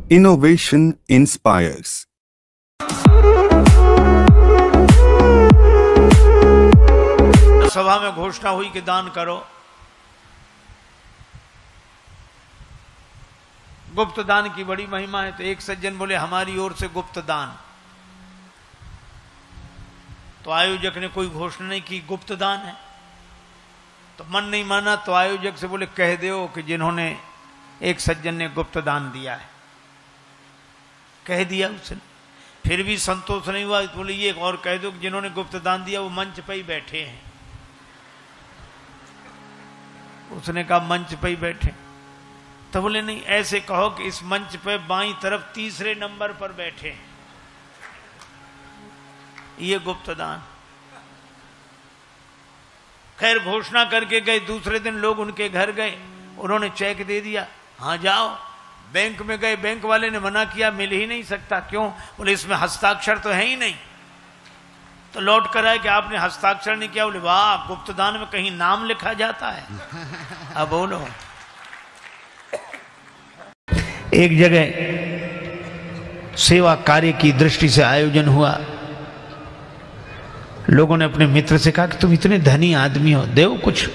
Innovation inspires. सभा में घोषणा हुई कि दान करो। गुप्त दान की बड़ी महिमा है। तो एक सज्जन बोले हमारी ओर से गुप्त दान। तो आयोजक ने कोई घोषणा नहीं की, गुप्त दान है। तो मन नहीं माना तो आयोजक से बोले कह दो कि जिन्होंने, एक सज्जन ने गुप्त दान दिया है। कह दिया उसने, फिर भी संतोष नहीं हुआ। बोले ये और कह दो कि जिन्होंने गुप्त दान दिया वो मंच पे ही बैठे हैं। उसने कहा मंच पे ही बैठे। तो बोले नहीं, ऐसे कहो कि इस मंच पे बाईं तरफ तीसरे नंबर पर बैठे हैं, ये गुप्त दान। खैर घोषणा करके गए। दूसरे दिन लोग उनके घर गए, उन्होंने चेक दे दिया, हाँ जाओ। बैंक में गए, बैंक वाले ने मना किया, मिल ही नहीं सकता। क्यों? बोले इसमें हस्ताक्षर तो है ही नहीं। तो लौट कर आए कि आपने हस्ताक्षर नहीं किया। बोले वाह, गुप्त दान में कहीं नाम लिखा जाता है। अब बोलो, एक जगह सेवा कार्य की दृष्टि से आयोजन हुआ। लोगों ने अपने मित्र से कहा कि तुम इतने धनी आदमी हो, दो कुछ।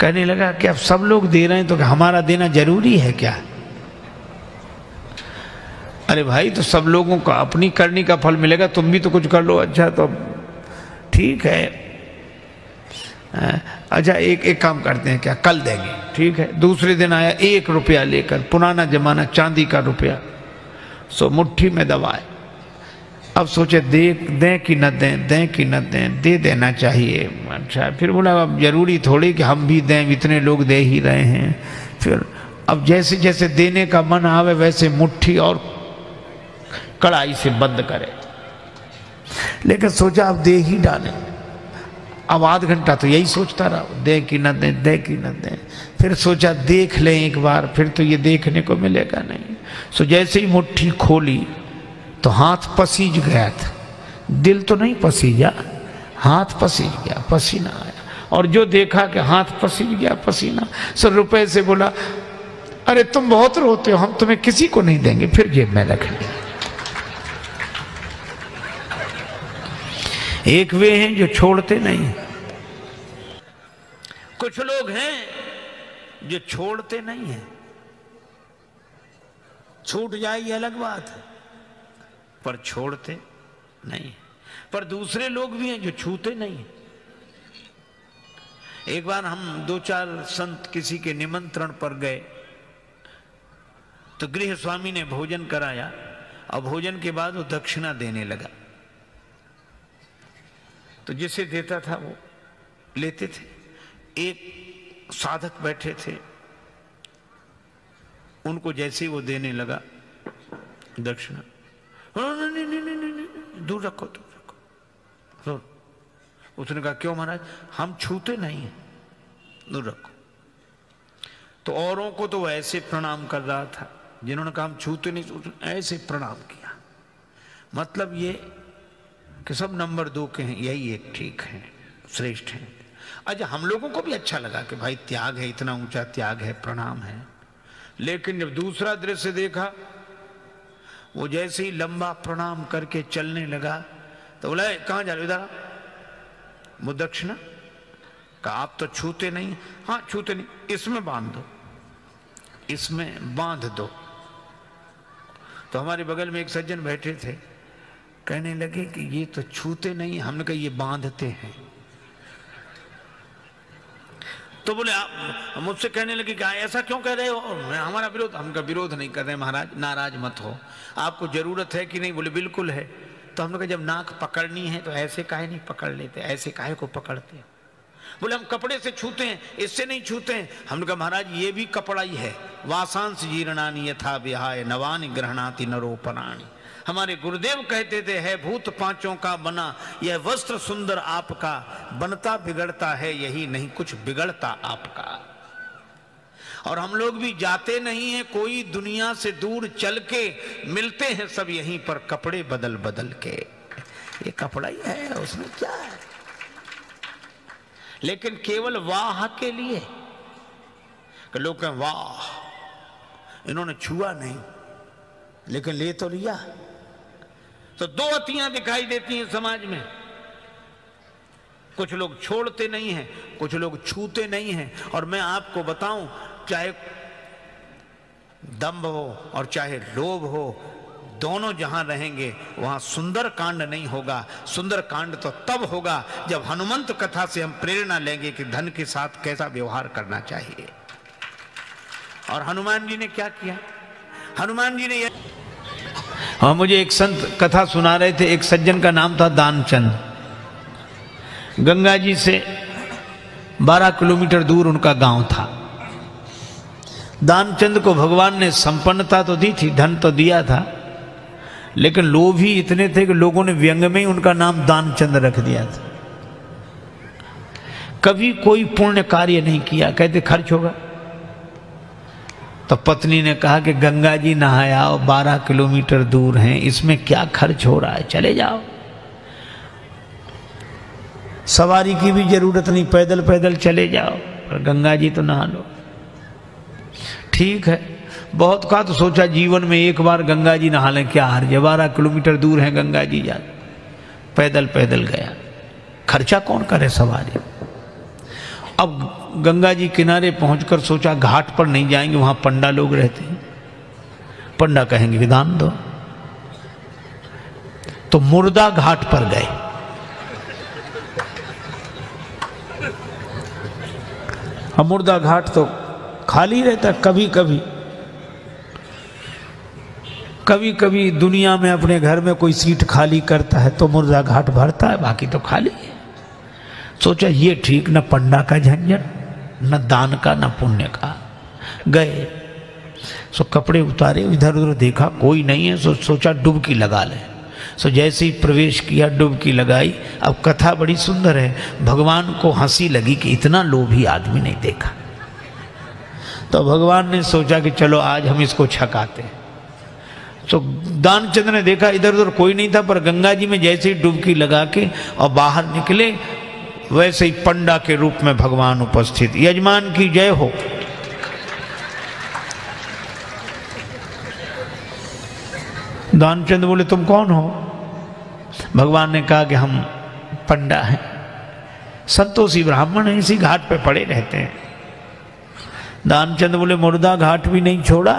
कहने लगा कि अब सब लोग दे रहे हैं तो हमारा देना जरूरी है क्या? अरे भाई, तो सब लोगों का अपनी करनी का फल मिलेगा, तुम भी तो कुछ कर लो। अच्छा तो ठीक है, अच्छा एक काम करते हैं, क्या कल देंगे? ठीक है। दूसरे दिन आया 1 रुपया लेकर, पुराना जमाना, चांदी का रुपया। सो मुट्ठी में दबाए। अब सोचे दें कि न दें, दें कि न दें, दे देना चाहिए। अच्छा, फिर बोला अब जरूरी थोड़ी कि हम भी दें, इतने लोग दे ही रहे हैं। फिर अब जैसे जैसे देने का मन आवे वैसे मुट्ठी और कड़ाई से बंद करे। लेकिन सोचा अब दे ही डालें। अब आध घंटा तो यही सोचता रहा, दें कि न दें, दें कि न दें। फिर सोचा देख लें एक बार, फिर तो ये देखने को मिलेगा नहीं। सो जैसे ही मुट्ठी खोली तो हाथ पसीज गया था। दिल तो नहीं पसीजा, हाथ पसीज गया, पसीना आया। और जो देखा कि हाथ पसीज गया, पसीना, सो रुपए से बोला अरे तुम बहुत रोते हो, हम तुम्हें किसी को नहीं देंगे, फिर जेब में रख लिया। एक वे हैं जो छोड़ते नहीं, कुछ लोग हैं जो छोड़ते नहीं हैं। छूट जाए ये अलग बात है, पर छोड़ते नहीं। पर दूसरे लोग भी हैं जो छूते नहीं। एक बार हम 2-4 संत किसी के निमंत्रण पर गए, तो गृह स्वामी ने भोजन कराया और भोजन के बाद वो दक्षिणा देने लगा। तो जिसे देता था वो लेते थे। एक साधक बैठे थे, उनको जैसे ही वो देने लगा दक्षिणा, नहीं नहीं नहीं नहीं, दूर रखो, दूर रखो। उसने कहा क्यों महाराज? हम छूते नहीं हैं, दूर रखो। तो औरों को तो ऐसे प्रणाम कर रहा था, जिन्होंने कहा हम छूते नहीं, ऐसे प्रणाम किया। मतलब ये कि सब नंबर 2 के हैं, यही एक ठीक है, श्रेष्ठ है। अच्छा, हम लोगों को भी अच्छा लगा कि भाई त्याग है, इतना ऊंचा त्याग है, प्रणाम है। लेकिन जब दूसरा दृश्य देखा, वो जैसे ही लंबा प्रणाम करके चलने लगा तो बोला कहां जा रहे हो? इधर। वो दक्षिणा का आप तो छूते नहीं। हाँ छूते नहीं, इसमें बांध दो, इसमें बांध दो। तो हमारे बगल में एक सज्जन बैठे थे, कहने लगे कि ये तो छूते नहीं। हमने कहा ये बांधते हैं। तो बोले आप मुझसे कहने लगे कि ऐसा क्यों कह रहे हो? हमारा विरोध। हमका विरोध नहीं कर रहे महाराज, नाराज मत हो। आपको जरूरत है कि नहीं? बोले बिल्कुल है। तो हमने कहा जब नाक पकड़नी है तो ऐसे काहे नहीं पकड़ लेते, ऐसे काहे को पकड़ते? बोले हम कपड़े से छूते हैं, इससे नहीं छूते हैं। हमने कहा महाराज ये भी कपड़ा ही है। वासांस जीर्णानि यथा विहाय नवानि गृह्णाति नरोपणानि। हमारे गुरुदेव कहते थे है भूत पांचों का बना यह वस्त्र सुंदर आपका, बनता बिगड़ता है यही नहीं कुछ बिगड़ता आपका। और हम लोग भी जाते नहीं हैं कोई दुनिया से दूर चल के, मिलते हैं सब यहीं पर कपड़े बदल बदल के। ये कपड़ा ही है, उसमें क्या है? लेकिन केवल वाह के लिए कि लोग कहें वाह इन्होंने छुआ नहीं, लेकिन ले तो लिया। तो दो अतियां दिखाई देती हैं समाज में। कुछ लोग छोड़ते नहीं हैं, कुछ लोग छूते नहीं हैं। और मैं आपको बताऊं, चाहे दंभ हो और चाहे लोभ हो, दोनों जहां रहेंगे वहां सुंदर कांड नहीं होगा। सुंदर कांड तो तब होगा जब हनुमंत कथा से हम प्रेरणा लेंगे कि धन के साथ कैसा व्यवहार करना चाहिए। और हनुमान जी ने क्या किया? हनुमान जी ने हाँ, मुझे एक संत कथा सुना रहे थे। एक सज्जन का नाम था दानचंद। गंगा जी से 12 किलोमीटर दूर उनका गांव था। दानचंद को भगवान ने संपन्नता तो दी थी, धन तो दिया था, लेकिन लोभ ही इतने थे कि लोगों ने व्यंग में ही उनका नाम दानचंद रख दिया था। कभी कोई पुण्य कार्य नहीं किया, कहते खर्च होगा। तो पत्नी ने कहा कि गंगा जी नहाया और 12 किलोमीटर दूर हैं, इसमें क्या खर्च हो रहा है, चले जाओ। सवारी की भी जरूरत नहीं, पैदल पैदल चले जाओ, और गंगा जी तो नहा लो। ठीक है, बहुत का तो सोचा जीवन में एक बार गंगा जी नहा लें, क्या हर्ज है, 12 किलोमीटर दूर है गंगा जी, जा पैदल पैदल गया, खर्चा कौन करे सवारी। अब गंगा जी किनारे पहुंचकर सोचा घाट पर नहीं जाएंगे, वहां पंडा लोग रहते हैं, पंडा कहेंगे कि दान दो। तो मुर्दा घाट पर गए। मुर्दा घाट तो खाली रहता, कभी कभी कभी कभी दुनिया में अपने घर में कोई सीट खाली करता है तो मुर्दा घाट भरता है, बाकी तो खाली है। सोचा ये ठीक, न पंडा का झंझट, न दान का, न पुण्य का। गए, सो कपड़े उतारे, इधर उधर देखा कोई नहीं है, सो सोचा डुबकी लगा ले। सो जैसे ही प्रवेश किया, डुबकी लगाई। अब कथा बड़ी सुंदर है। भगवान को हंसी लगी कि इतना लोभी आदमी नहीं देखा। तो भगवान ने सोचा कि चलो आज हम इसको छकाते हैं। तो दानचंद ने देखा इधर उधर कोई नहीं था, पर गंगा जी में जैसे ही डुबकी लगा के और बाहर निकले, वैसे ही पंडा के रूप में भगवान उपस्थित। यजमान की जय हो। दानचंद बोले तुम कौन हो? भगवान ने कहा कि हम पंडा हैं, संतोषी ब्राह्मण हैं, इसी घाट पे पड़े रहते हैं। दानचंद बोले मुर्दा घाट भी नहीं छोड़ा।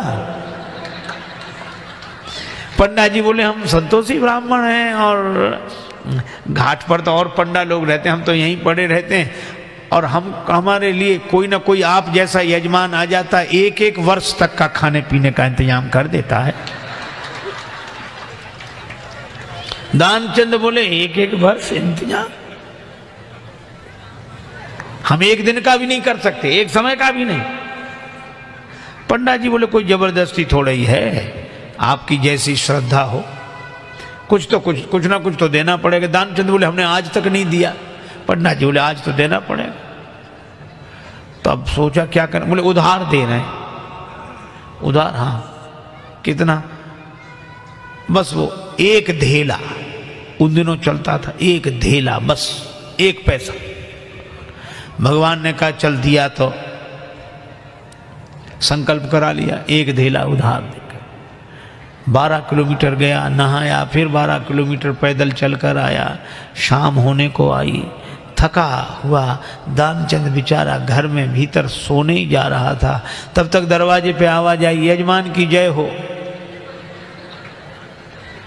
पंडा जी बोले हम संतोषी ब्राह्मण हैं और घाट पर तो और पंडा लोग रहते हैं, हम तो यहीं पड़े रहते हैं, और हम हमारे लिए कोई ना कोई आप जैसा यजमान आ जाता है, एक एक वर्ष तक का खाने पीने का इंतजाम कर देता है। दानचंद बोले एक एक वर्ष इंतजाम? हम एक दिन का भी नहीं कर सकते, एक समय का भी नहीं। पंडा जी बोले कोई जबरदस्ती थोड़ा ही है, आपकी जैसी श्रद्धा हो, कुछ ना कुछ तो देना पड़ेगा। दानचंद बोले हमने आज तक नहीं दिया। पंडा जी बोले आज तो देना पड़ेगा। तो अब सोचा क्या करें, बोले उधार दे रहे हैं। उधार? हाँ। कितना? बस वो एक धेला, उन दिनों चलता था, एक धेला, बस 1 पैसा। भगवान ने कहा चल दिया, तो संकल्प करा लिया, 1 धेला उधार देकर 12 किलोमीटर गया, नहाया, फिर 12 किलोमीटर पैदल चलकर आया। शाम होने को आई, थका हुआ दानचंद बेचारा घर में भीतर सोने ही जा रहा था। तब तक दरवाजे पे आवाज आई, यजमान की जय हो।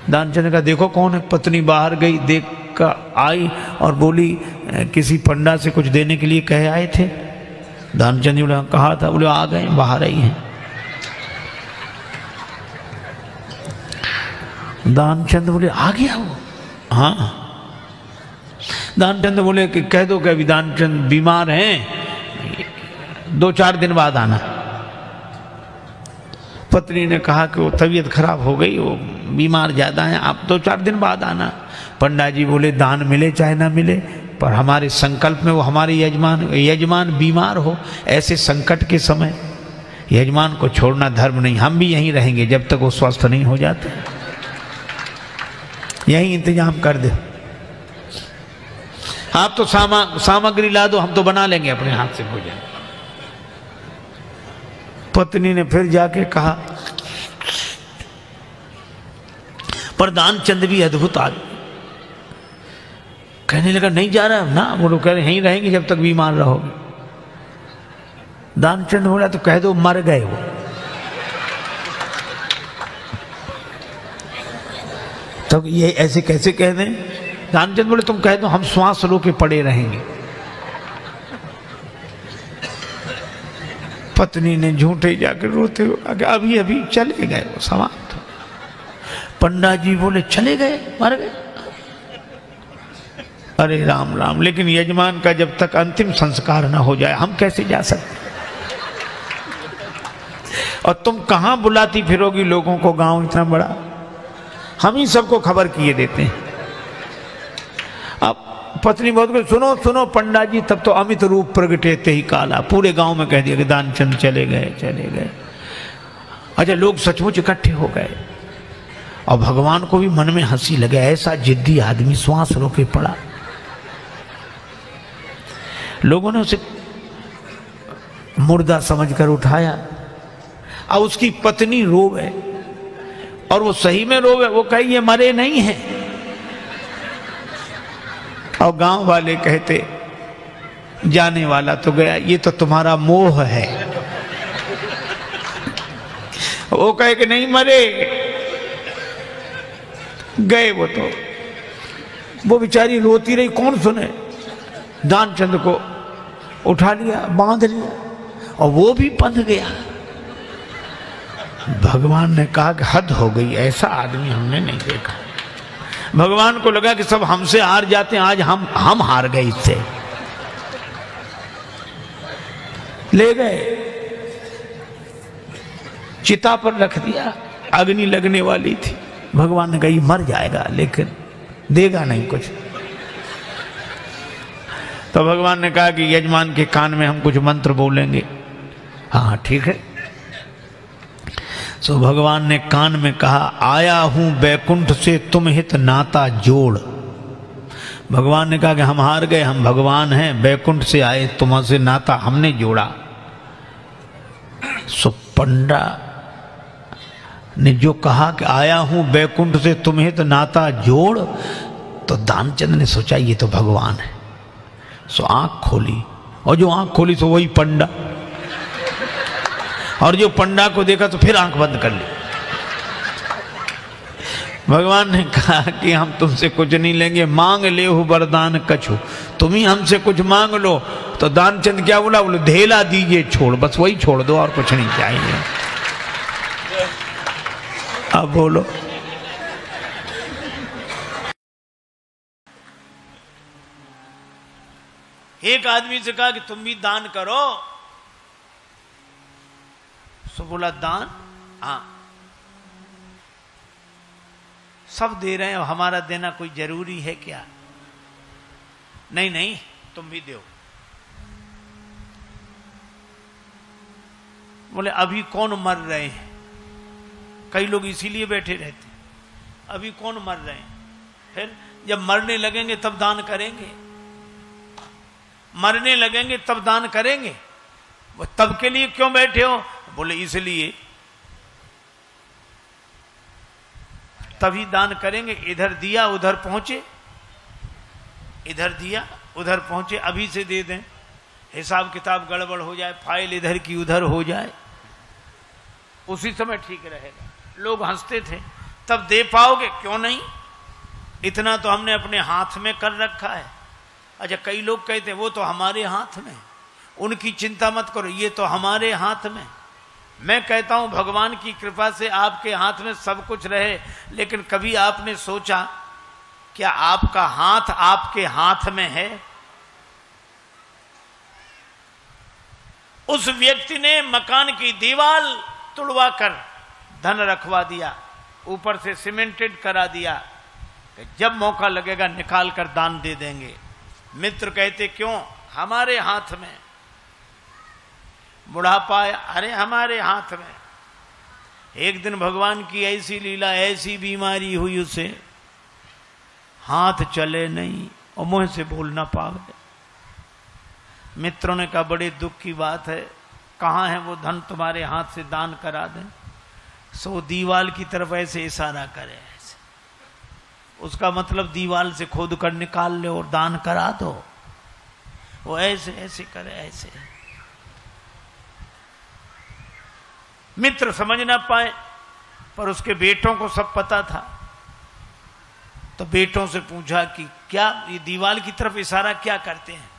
दानचंद का देखो कौन है। पत्नी बाहर गई, देख कर आई और बोली किसी पंडा से कुछ देने के लिए कहे आए थे? दानचंद ने बोला कहा था। बोले आ गए, बाहर आई हैं। दानचंद बोले आ गया वो? हाँ। दानचंद बोले कि कह दो कि अभी दानचंद बीमार हैं, 2-4 दिन बाद आना। पत्नी ने कहा कि वो तबीयत खराब हो गई, वो बीमार ज़्यादा हैं, आप 2-4 दिन बाद आना। पंडा जी बोले दान मिले चाहे ना मिले, पर हमारे संकल्प में वो हमारे यजमान बीमार हो, ऐसे संकट के समय यजमान को छोड़ना धर्म नहीं। हम भी यहीं रहेंगे जब तक वो स्वस्थ नहीं हो जाते, यहीं इंतजाम कर दे। आप तो सामग्री ला दो, हम तो बना लेंगे अपने हाथ से भोजन। पत्नी ने फिर जाके कहा पर दानचंद भी अद्भुत आदमी। कहने लगा नहीं जा रहा ना, वो लोग कह रहे यहीं रहेंगे जब तक बीमार रहोगे। दानचंद बोला तो कह दो मर गए वो। तो ये ऐसे कैसे कह दें? दानचंद बोले तुम कह दो हम श्वास रो के पड़े रहेंगे। पत्नी ने झूठे जाकर रोते हुए अभी अभी चले गए वो, समाप्त। पंडा जी बोले चले गए, मर गए। अरे राम राम, लेकिन यजमान का जब तक अंतिम संस्कार ना हो जाए हम कैसे जा सकते? और तुम कहां बुलाती फिरोगी लोगों को, गांव इतना बड़ा, हम ही सबको खबर किए देते हैं। अब पत्नी बहुत कुछ सुनो सुनो पंडा जी, तब तो अमित रूप प्रगटे ते ही काला, पूरे गांव में कह दिया कि दानचंद चले गए चले गए। अच्छा, लोग सचमुच इकट्ठे हो गए और भगवान को भी मन में हंसी लगे, ऐसा जिद्दी आदमी श्वास रोके पड़ा। लोगों ने उसे मुर्दा समझकर उठाया। अब उसकी पत्नी रोवे, और वो सही में रोवे, वो कहे ये मरे नहीं हैं। और गांव वाले कहते जाने वाला तो गया, ये तो तुम्हारा मोह है। वो कहे कि नहीं मरे, गए वो तो। वो बेचारी रोती रही, कौन सुने। दानचंद को उठा लिया, बांध लिया, और वो भी बंध गया। भगवान ने कहा कि हद हो गई, ऐसा आदमी हमने नहीं देखा। भगवान को लगा कि सब हमसे हार जाते हैं, आज हम हार गए इससे। ले गए, चिता पर रख दिया, अग्नि लगने वाली थी। भगवान ने कहा ये मर जाएगा लेकिन देगा नहीं कुछ। तो भगवान ने कहा कि यजमान के कान में हम कुछ मंत्र बोलेंगे। हाँ ठीक है। सो भगवान ने कान में कहा, आया हूं बैकुंठ से तुम हित नाता जोड़। भगवान ने कहा कि हम हार गए, हम भगवान हैं, बैकुंठ से आए, तुमसे नाता हमने जोड़ा। सो पंडा ने जो कहा कि आया हूं बैकुंठ से तुम हित नाता जोड़, तो दानचंद ने सोचा ये तो भगवान है। सो आंख खोली, और जो आंख खोली तो वही पंडा, और जो पंडा को देखा तो फिर आंख बंद कर ली। भगवान ने कहा कि हम तुमसे कुछ नहीं लेंगे, मांग ले हो वरदान कछु, तुम ही हमसे कुछ मांग लो। तो दानचंद क्या बोला? बोले धेला दीजिए छोड़, बस वही छोड़ दो और कुछ नहीं चाहिए। अब बोलो। एक आदमी से कहा कि तुम भी दान करो। सो बोला दान? हाँ, सब दे रहे हैं, हमारा देना कोई जरूरी है क्या? नहीं नहीं, तुम भी दो। बोले अभी कौन मर रहे हैं? कई लोग इसीलिए बैठे रहते, अभी कौन मर रहे हैं, फिर जब मरने लगेंगे तब दान करेंगे, मरने लगेंगे तब दान करेंगे। वो तब के लिए क्यों बैठे हो? बोले इसलिए तभी दान करेंगे। इधर दिया उधर पहुंचे, इधर दिया उधर पहुंचे, अभी से दे दें, हिसाब किताब गड़बड़ हो जाए, फाइल इधर की उधर हो जाए, उसी समय ठीक रहेगा। लोग हंसते थे, तब दे पाओगे? क्यों नहीं, इतना तो हमने अपने हाथ में कर रखा है। अच्छा, कई लोग कहते हैं वो तो हमारे हाथ में, उनकी चिंता मत करो, ये तो हमारे हाथ में। मैं कहता हूं भगवान की कृपा से आपके हाथ में सब कुछ रहे, लेकिन कभी आपने सोचा क्या आपका हाथ आपके हाथ में है? उस व्यक्ति ने मकान की दीवार तुड़वा कर धन रखवा दिया, ऊपर से सीमेंटेड करा दिया, जब मौका लगेगा निकाल कर दान दे देंगे। मित्र कहते क्यों? हमारे हाथ में। बुढ़ापा, अरे हमारे हाथ में। एक दिन भगवान की ऐसी लीला, ऐसी बीमारी हुई उसे, हाथ चले नहीं और मुंह से बोलना पा गए। मित्रों ने कहा बड़े दुख की बात है, कहाँ है वो धन तुम्हारे हाथ से दान करा दें। सो दीवाल की तरफ ऐसे इशारा करे, ऐसे उसका मतलब दीवार से खोद कर निकाल ले और दान करा दो। वो ऐसे ऐसे करे, ऐसे। मित्र समझ ना पाए, पर उसके बेटों को सब पता था। तो बेटों से पूछा कि क्या ये दीवार की तरफ इशारा क्या करते हैं?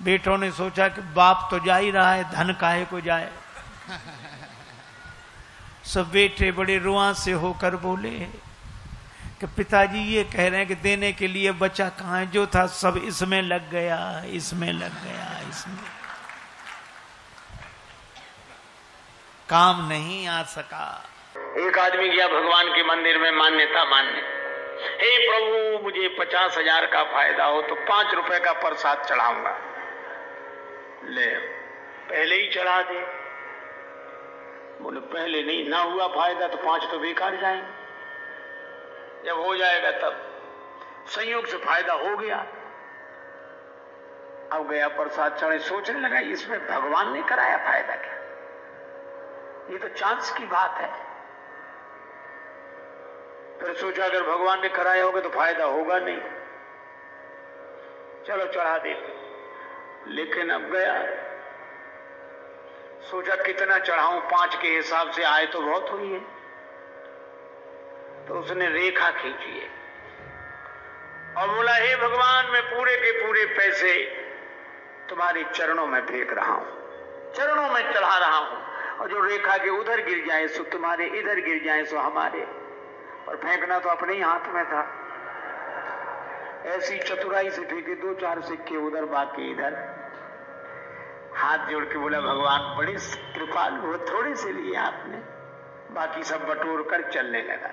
बेटों ने सोचा कि बाप तो जा ही रहा है, धन काहे को जाए। सब बेटे बड़े रुआ से होकर बोले कि पिताजी ये कह रहे हैं कि देने के लिए बचा कहाँ है, जो था सब इसमें लग गया, इसमें लग गया, इसमें काम नहीं आ सका। एक आदमी गया भगवान के मंदिर में मान्यता मानने, हे प्रभु मुझे 50,000 का फायदा हो तो 5 रुपए का प्रसाद चढ़ाऊंगा। ले पहले ही चढ़ा दे। बोले पहले नहीं, ना हुआ फायदा तो 5 तो बेकार जाएंगे, जब हो जाएगा तब। संयोग से फायदा हो गया। अब गया प्रसाद चढ़े, सोचने लगा इसमें भगवान ने कराया फायदा क्या, ये तो चांस की बात है। फिर सोचा अगर भगवान ने कराया होगा तो फायदा होगा नहीं, चलो चढ़ा दे। लेकिन अब गया, सोचा कितना चढ़ाऊं, 5 के हिसाब से आए तो बहुत हुई है। तो उसने रेखा खींची है और बोला हे भगवान मैं पूरे के पूरे पैसे तुम्हारे चरणों में फेंक रहा हूं, चरणों में चढ़ा रहा हूं, और जो रेखा के उधर गिर जाए सो तुम्हारे, इधर गिर जाए सो हमारे। और फेंकना तो अपने ही हाथ में था। ऐसी चतुराई से फेंके 2-4 सिक्के उधर, बाकी इधर। हाथ जोड़ के बोला भगवान बड़े कृपालु हो, थोड़े से लिए आपने, बाकी सब बटोर कर चलने लगा।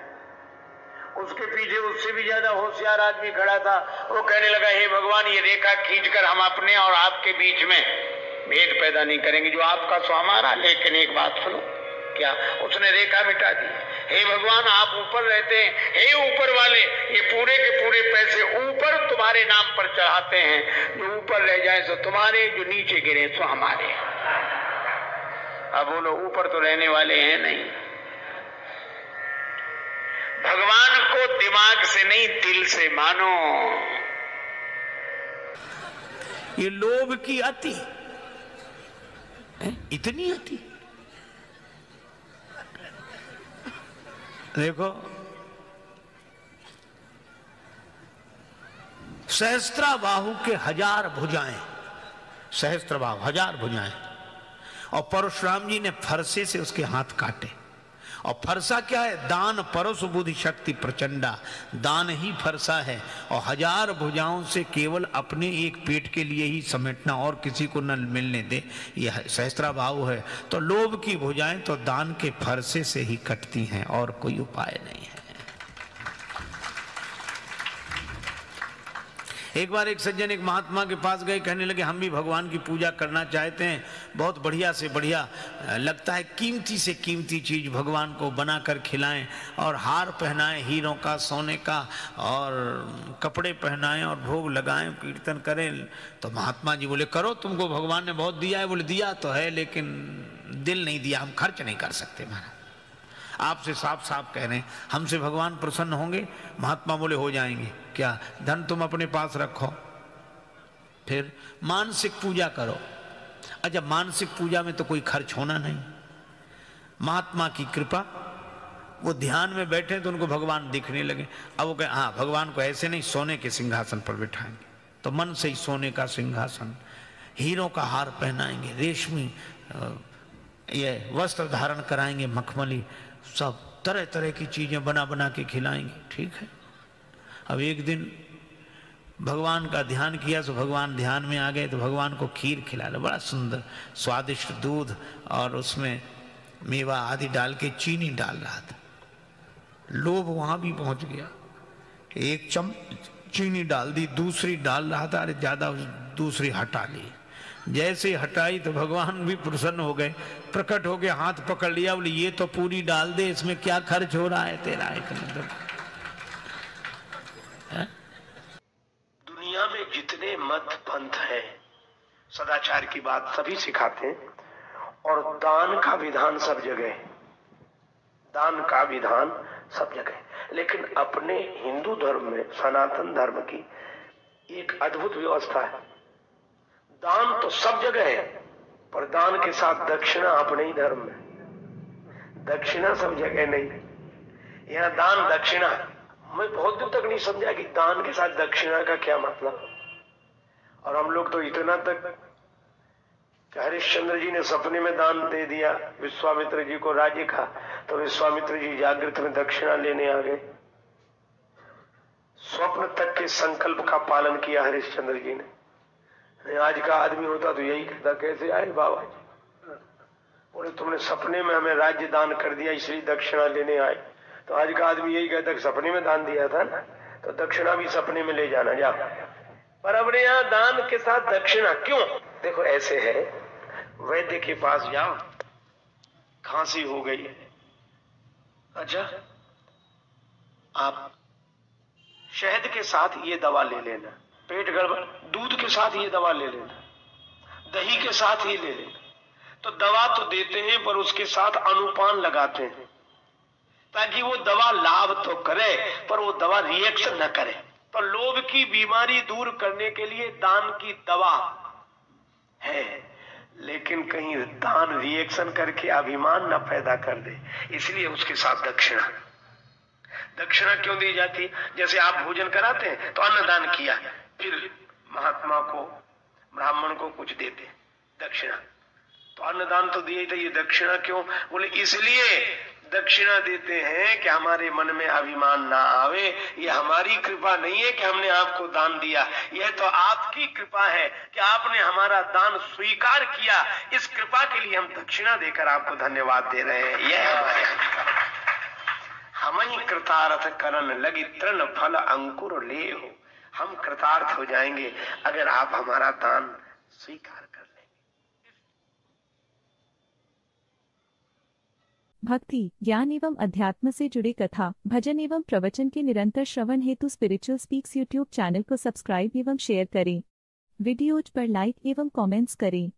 उसके पीछे उससे भी ज्यादा होशियार आदमी खड़ा था। वो कहने लगा हे भगवान ये रेखा खींचकर हम अपने और आपके बीच में भेद पैदा नहीं करेंगे, जो आपका सो हमारा। लेकिन एक बात सुनो, क्या? उसने रेखा मिटा दी। हे भगवान आप ऊपर रहते हैं, हे ऊपर वाले ये पूरे के पूरे पैसे ऊपर तुम्हारे नाम पर चढ़ाते हैं, जो ऊपर रह जाए सो तुम्हारे, जो नीचे गिरे सो हमारे। अब बोलो ऊपर तो रहने वाले हैं नहीं। भगवान को दिमाग से नहीं दिल से मानो। ये लोभ की अति, इतनी अति। देखो सहस्त्राबाहु के 1000 भुजाएं, सहस्त्रबाहु 1000 भुजाएं, और परशुराम जी ने फरसे से उसके हाथ काटे। और फरसा क्या है? दान परस बुद्धि शक्ति प्रचंडा, दान ही फरसा है। और 1000 भुजाओं से केवल अपने एक पेट के लिए ही समेटना और किसी को न मिलने दे, यह सहस्त्राबाहु है। तो लोभ की भुजाएं तो दान के फरसे से ही कटती हैं, और कोई उपाय नहीं है। एक बार एक सज्जन एक महात्मा के पास गए, कहने लगे हम भी भगवान की पूजा करना चाहते हैं, बहुत बढ़िया से बढ़िया लगता है, कीमती से कीमती चीज भगवान को बनाकर खिलाएं, और हार पहनाएं हीरों का, सोने का, और कपड़े पहनाएं और भोग लगाएं, कीर्तन करें। तो महात्मा जी बोले करो, तुमको भगवान ने बहुत दिया है। बोले दिया तो है लेकिन दिल नहीं दिया, हम खर्च नहीं कर सकते। महाराज आपसे साफ साफ कह रहे हैं, हमसे भगवान प्रसन्न होंगे? महात्मा बोले हो जाएंगे। क्या? धन तुम अपने पास रखो, फिर मानसिक पूजा करो। अच्छा मानसिक पूजा में तो कोई खर्च होना नहीं। महात्मा की कृपा, वो ध्यान में बैठे तो उनको भगवान दिखने लगे। अब वो कहे हाँ भगवान को ऐसे नहीं, सोने के सिंहासन पर बिठाएंगे। तो मन से ही सोने का सिंहासन, हीरों का हार पहनाएंगे, रेशमी ये वस्त्र धारण कराएंगे, मखमली, सब तरह तरह की चीजें बना बना के खिलाएंगे। ठीक है। अब एक दिन भगवान का ध्यान किया तो भगवान ध्यान में आ गए, तो भगवान को खीर खिला लो, बड़ा सुंदर स्वादिष्ट दूध, और उसमें मेवा आदि डाल के चीनी डाल रहा था। लोभ वहां भी पहुंच गया, एक चम्मच चीनी डाल दी, दूसरी डाल रहा था, अरे ज्यादा, दूसरी हटा ली। जैसे हटाई तो भगवान भी प्रसन्न हो गए, प्रकट हो गए, हाथ पकड़ लिया, बोले ये तो पूरी डाल दे, इसमें क्या खर्च हो रहा है तेरा? एक दुनिया में जितने मत पंथ है, सदाचार की बात सभी सिखाते हैं, और दान का विधान सब जगह है। दान का विधान सब जगह। लेकिन अपने हिंदू धर्म में, सनातन धर्म की एक अद्भुत व्यवस्था है। दान तो सब जगह है, पर दान के साथ दक्षिणा अपने ही धर्म में। दक्षिणा सब जगह नहीं, यहाँ दान दक्षिणा। मैं बहुत दिन तक नहीं समझा कि दान के साथ दक्षिणा का क्या मतलब। और हम लोग तो इतना तक, हरिश्चंद्र जी ने सपने में दान दे दिया विश्वामित्र जी को राज्य का, तो विश्वामित्र जी जागृत में दक्षिणा लेने आ गए। स्वप्न तक के संकल्प का पालन किया हरिश्चंद्र जी ने। आज का आदमी होता तो यही कहता, कैसे आए बाबा जी, बोले तुमने सपने में हमें राज्य दान कर दिया इसलिए दक्षिणा लेने आए। तो आज का आदमी यही कहता कि सपने में दान दिया था ना, तो दक्षिणा भी सपने में ले जाना जा। पर अपने यहाँ दान के साथ दक्षिणा क्यों? देखो ऐसे है, वैद्य के पास जाओ, खांसी हो गई, अच्छा आप शहद के साथ ये दवा ले लेना, पेट गड़बड़, दूध के साथ ये दवा ले लेना, दही के साथ ये ले लेना। तो दवा तो देते हैं पर उसके साथ अनुपान लगाते हैं ताकि वो दवा लाभ तो करे पर वो दवा रिएक्शन न करे। तो लोभ की बीमारी दूर करने के लिए दान की दवा है, लेकिन कहीं दान रिएक्शन करके अभिमान न पैदा कर दे, इसलिए उसके साथ दक्षिणा। दक्षिणा क्यों दी जाती? जैसे आप भोजन कराते हैं तो अन्नदान किया, फिर महात्मा को, ब्राह्मण को कुछ देते दक्षिणा, तो अन्नदान तो दिए था, ये दक्षिणा क्यों? बोले इसलिए दक्षिणा देते हैं कि हमारे मन में अभिमान ना आवे। ये हमारी कृपा नहीं है कि हमने आपको दान दिया, यह तो आपकी कृपा है कि आपने हमारा दान स्वीकार किया। इस कृपा के लिए हम दक्षिणा देकर आपको धन्यवाद दे रहे हैं। यह हमारे हम ही कृतार्थ करन लगी तृण फल अंकुर ले हो। हम कृतार्थ हो जाएंगे अगर आप हमारा दान स्वीकार कर लें। भक्ति, ज्ञान एवं अध्यात्म से जुड़े कथा, भजन एवं प्रवचन के निरंतर श्रवण हेतु स्पिरिचुअल स्पीक्स यूट्यूब चैनल को सब्सक्राइब एवं शेयर करें। वीडियोज पर लाइक एवं कमेंट्स करें।